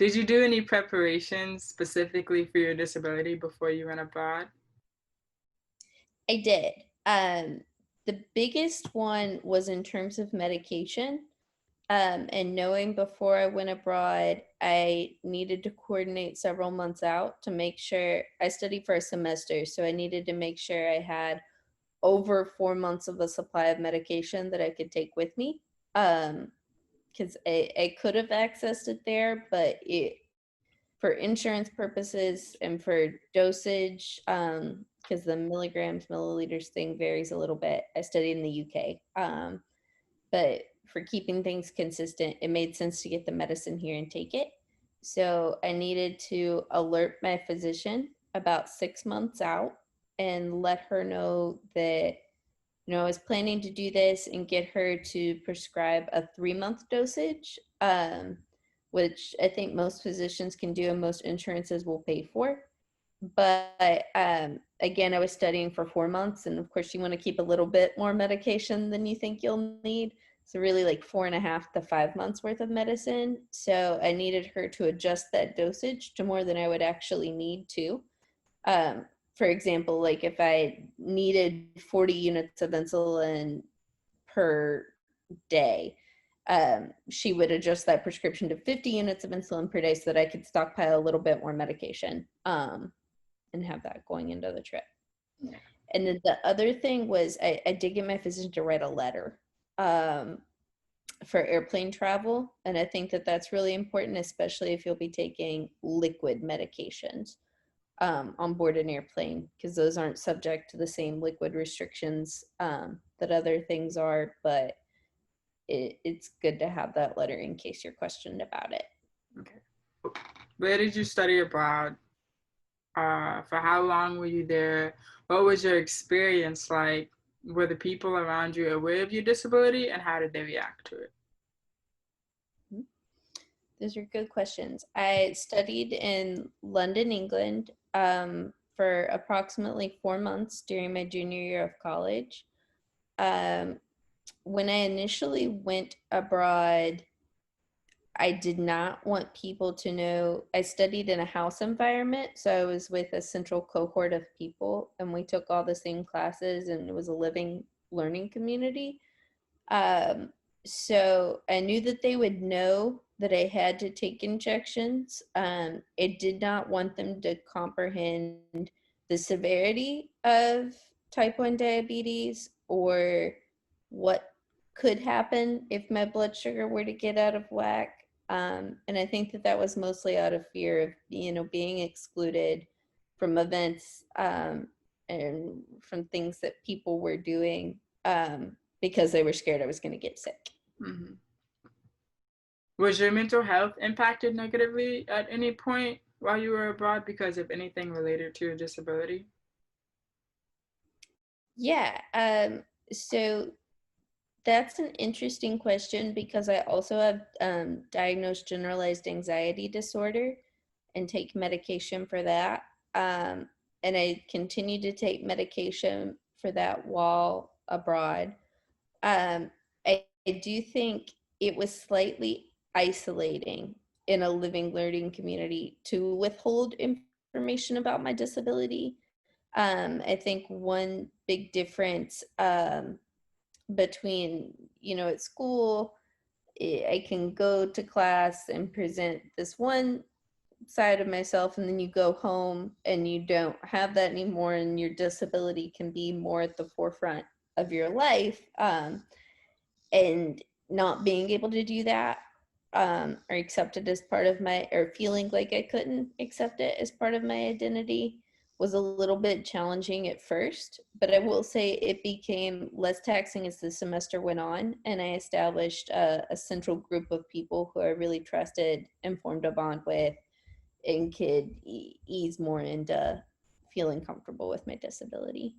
Did you do any preparations specifically for your disability before you went abroad? I did. The biggest one was in terms of medication. And knowing before I went abroad, I needed to coordinate several months out to make sure I studied for a semester. So I needed to make sure I had over 4 months of a supply of medication that I could take with me. Because I could have accessed it there, but for insurance purposes and for dosage, because the milligrams, milliliters thing varies a little bit. I studied in the UK. But for keeping things consistent, it made sense to get the medicine here and take it. So I needed to alert my physician about 6 months out and let her know that, I was planning to do this and get her to prescribe a 3 month dosage, which I think most physicians can do and most insurances will pay for. But again, I was studying for 4 months, and of course, you want to keep a little bit more medication than you think you'll need. So, really, like 4.5 to 5 months worth of medicine. So, I needed her to adjust that dosage to more than I would actually need to. Um, for example, like if I needed 40 units of insulin per day, she would adjust that prescription to 50 units of insulin per day so that I could stockpile a little bit more medication. And have that going into the trip. And then the other thing was I did get my physician to write a letter for airplane travel. And I think that that's really important, especially if you'll be taking liquid medications on board an airplane, because those aren't subject to the same liquid restrictions that other things are. But it's good to have that letter in case you're questioned about it. Okay. Where did you study abroad? For how long were you there? What was your experience like? Were the people around you aware of your disability, and how did they react to it? Those are good questions. I studied in London, England, for approximately 4 months during my junior year of college. Um, when I initially went abroad, I did not want people to know. I studied in a house environment, so I was with a central cohort of people, and we took all the same classes, and it was a living learning community. Um, so I knew that they would know that I had to take injections. It did not want them to comprehend the severity of type 1 diabetes or what could happen if my blood sugar were to get out of whack. And I think that that was mostly out of fear of, being excluded from events and from things that people were doing. Because they were scared I was going to get sick. Mm-hmm. Was your mental health impacted negatively at any point while you were abroad because of anything related to your disability? Yeah. So that's an interesting question because I also have diagnosed generalized anxiety disorder and take medication for that. Um, and I continue to take medication for that while abroad. Um, I do think it was slightly isolating in a living learning community to withhold information about my disability. I think one big difference between, at school, I can go to class and present this one side of myself, and then you go home and you don't have that anymore, and your disability can be more at the forefront of your life. And not being able to do that or accept it as part of my, or feeling like I couldn't accept it as part of my identity was a little bit challenging at first, but I will say it became less taxing as the semester went on, and I established a central group of people who I really trusted and formed a bond with and could ease more into feeling comfortable with my disability.